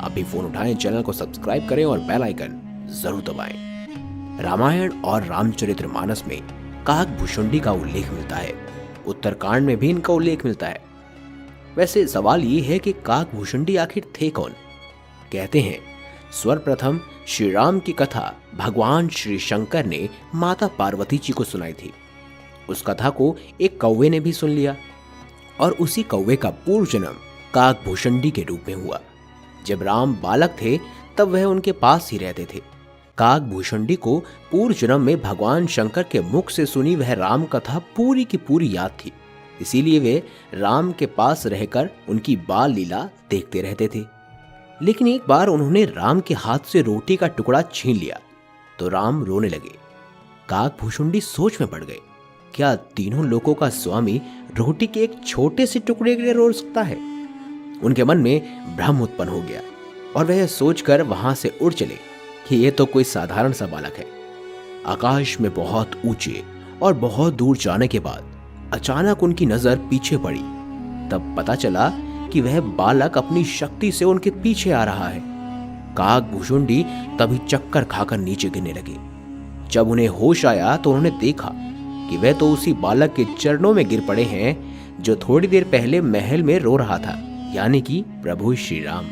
अभी फोन उठाएं, चैनल को सब्सक्राइब करें और बेल आइकन जरूर दबाएं। रामायण और रामचरितमानस में काकभूषुंडी का उल्लेख मिलता है। उत्तरकांड में भी इनका उल्लेख मिलता है। वैसे सवाल ये है कि काकभूषुंडी आखिर थे कौन? कहते हैं सर्वप्रथम श्री राम की कथा भगवान श्री शंकर ने माता पार्वती जी को सुनाई थी। उस कथा को एक कौवे ने भी सुन लिया और उसी कौवे का पूर्व जन्म काकभूषुंडी के रूप में हुआ। जब राम बालक थे तब वह उनके पास ही रहते थे। काकभूषुंडी को पूर्व जन्म में भगवान शंकर के मुख से सुनी वह राम कथा पूरी की पूरी याद थी। इसीलिए वे राम के पास रहकर उनकी बाल लीला देखते रहते थे। लेकिन एक बार उन्होंने राम के हाथ से रोटी का टुकड़ा छीन लिया तो राम रोने लगे। काकभूषुंडी सोच में पड़ गए, क्या तीनों लोगों का स्वामी रोटी के एक छोटे से टुकड़े के लिए रो सकता है? उनके मन में भ्रम उत्पन्न हो गया और वह सोचकर वहां से उड़ चले कि यह तो कोई साधारण सा बालक है। आकाश में बहुत ऊंचे और बहुत दूर जाने के बाद अचानक उनकी नजर पीछे पड़ी। तब पता चला कि वह बालक अपनी शक्ति से उनके पीछे आ रहा है। काकभूषुंडी तभी चक्कर खाकर नीचे गिरने लगे। जब उन्हें होश आया तो उन्होंने देखा कि वह तो उसी बालक के चरणों में गिर पड़े हैं जो थोड़ी देर पहले महल में रो रहा था, यानी कि प्रभु श्री राम।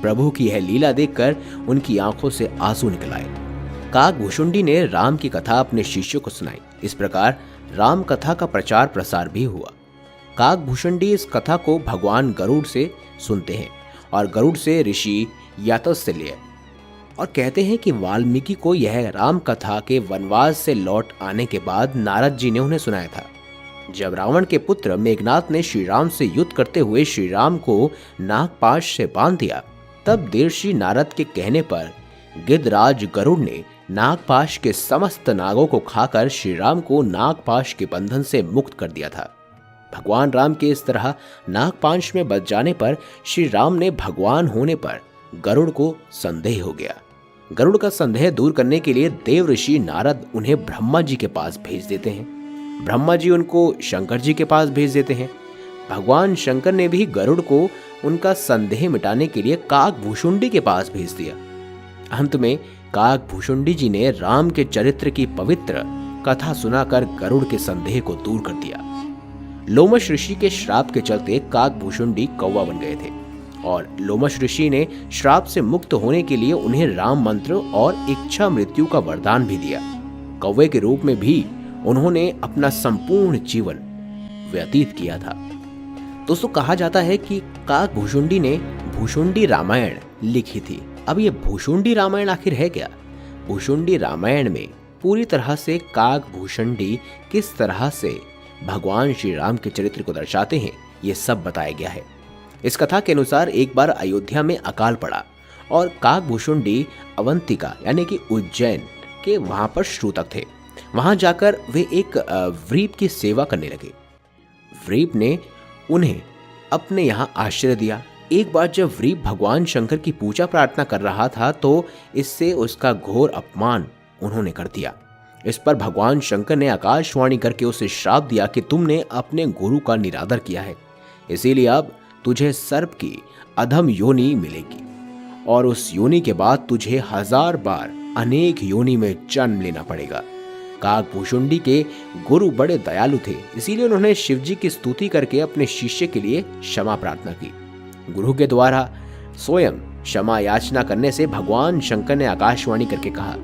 प्रभु की यह लीला देखकर उनकी आंखों से आंसू निकल आए। काकभूषुंडी ने राम की कथा अपने शिष्यों को सुनाई। इस प्रकार राम कथा का प्रचार प्रसार भी हुआ। काकभूषुंडी इस कथा को भगवान गरुड़ से सुनते हैं और गरुड़ से ऋषि यातस्यल्य, और कहते हैं कि वाल्मीकि को यह राम कथा के वनवास से लौट आने के बाद नारद जी ने उन्हें सुनाया था। जब रावण के पुत्र मेघनाथ ने श्री राम से युद्ध करते हुए श्री राम को नागपाश से बांध दिया, तब देवर्षि नारद के कहने पर गिद्धराज गरुड़ ने नागपाश के समस्त नागों को खाकर श्री राम को नागपाश के बंधन से मुक्त कर दिया था। भगवान राम के इस तरह नागपाश में बच जाने पर श्री राम ने भगवान होने पर गरुड़ को संदेह हो गया। गरुड़ का संदेह दूर करने के लिए देव ऋषि नारद उन्हें ब्रह्मा जी के पास भेज देते हैं। ब्रह्मा जी उनको शंकर जी के पास भेज देते हैं। भगवान शंकर ने भी गरुड़ को उनका संदेह मिटाने के लिए काकभूषुंडी के पास भेज दिया। अंत में काकभूषुंडी जी ने राम के चरित्र की पवित्र कथा सुनाकर गरुड़ के संदेह को दूर कर दिया। लोमश ऋषि के श्राप के चलते काकभूषुंडी कौवा बन गए थे और लोमश ऋषि ने श्राप से मुक्त होने के लिए उन्हें राम मंत्र और इच्छा मृत्यु का वरदान भी दिया। कौवे के रूप में भी उन्होंने अपना संपूर्ण जीवन व्यतीत किया था। दोस्तों, कहा जाता है कि काकभूषुंडी ने भूषुंडी रामायण लिखी थी। अब ये भूषुंडी रामायण आखिर है क्या? भूषुंडी रामायण में पूरी तरह से काकभूषुंडी किस तरह से भगवान श्री राम के चरित्र को दर्शाते हैं, ये सब बताया गया है। इस कथा के अनुसार एक बार अयोध्या में अकाल पड़ा और काकभूषुंडी अवंतिका यानी कि उज्जैन के वहां पर श्रुतक थे। वहां जाकर वे एक व्रीप की सेवा करने लगे। व्रीप ने उन्हें अपने यहाँ आश्रय दिया। एक बार जब व्रीप भगवान शंकर की पूजा प्रार्थना कर रहा था तो इससे उसका घोर अपमान उन्होंने कर दिया। इस पर भगवान शंकर ने आकाशवाणी करके उसे श्राप दिया कि तुमने अपने गुरु का निरादर किया है, इसीलिए अब तुझे सर्प की अधम योनि मिलेगी और उस योनि के बाद तुझे 1000 बार अनेक योनि में जन्म लेना पड़ेगा। काकभूषुंडी के गुरु बड़े दयालु थे, इसीलिए उन्होंने शिवजी की स्तुति करके अपने शिष्य के लिए क्षमा प्रार्थना की। गुरु के द्वारा स्वयं क्षमा याचना करने से भगवान शंकर ने आकाशवाणी करके कहा,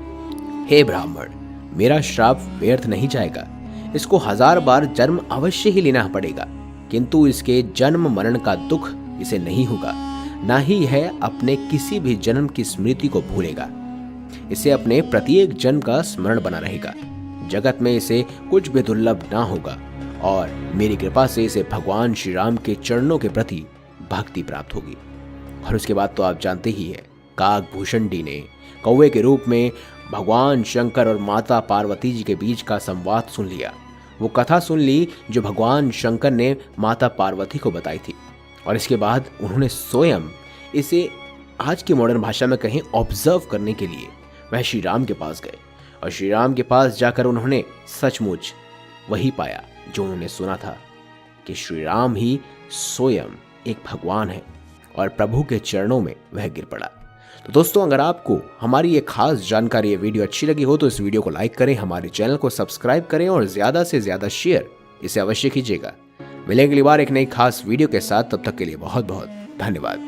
हे ब्राह्मण, मेरा श्राप व्यर्थ नहीं जाएगा। इसको 1000 बार जन्म अवश्य ही लेना पड़ेगा, किंतु इसके जन्म मरण का दुख इसे नहीं होगा, ना ही यह अपने किसी भी जन्म की स्मृति को भूलेगा। इसे अपने प्रत्येक जन्म का स्मरण बना रहेगा। जगत में इसे कुछ भी दुर्लभ ना होगा और मेरी कृपा से इसे भगवान श्री राम के चरणों के प्रति भक्ति प्राप्त होगी। और उसके बाद तो आप जानते ही हैं, काकभूषुंडी ने कौवे के रूप में भगवान शंकर और माता पार्वती जी के बीच का संवाद सुन लिया। वो कथा सुन ली जो भगवान शंकर ने माता पार्वती को बताई थी और इसके बाद उन्होंने स्वयं इसे आज की मॉडर्न भाषा में कहें ऑब्जर्व करने के लिए वह श्री राम के पास गए और श्री राम के पास जाकर उन्होंने सचमुच वही पाया जो उन्होंने सुना था कि श्री राम ही स्वयं एक भगवान है और प्रभु के चरणों में वह गिर पड़ा। तो दोस्तों, अगर आपको हमारी ये खास जानकारी, ये वीडियो अच्छी लगी हो तो इस वीडियो को लाइक करें, हमारे चैनल को सब्सक्राइब करें और ज़्यादा से ज़्यादा शेयर इसे अवश्य कीजिएगा। मिलेंगे अगली बार एक नई खास वीडियो के साथ, तब तक के लिए बहुत बहुत धन्यवाद।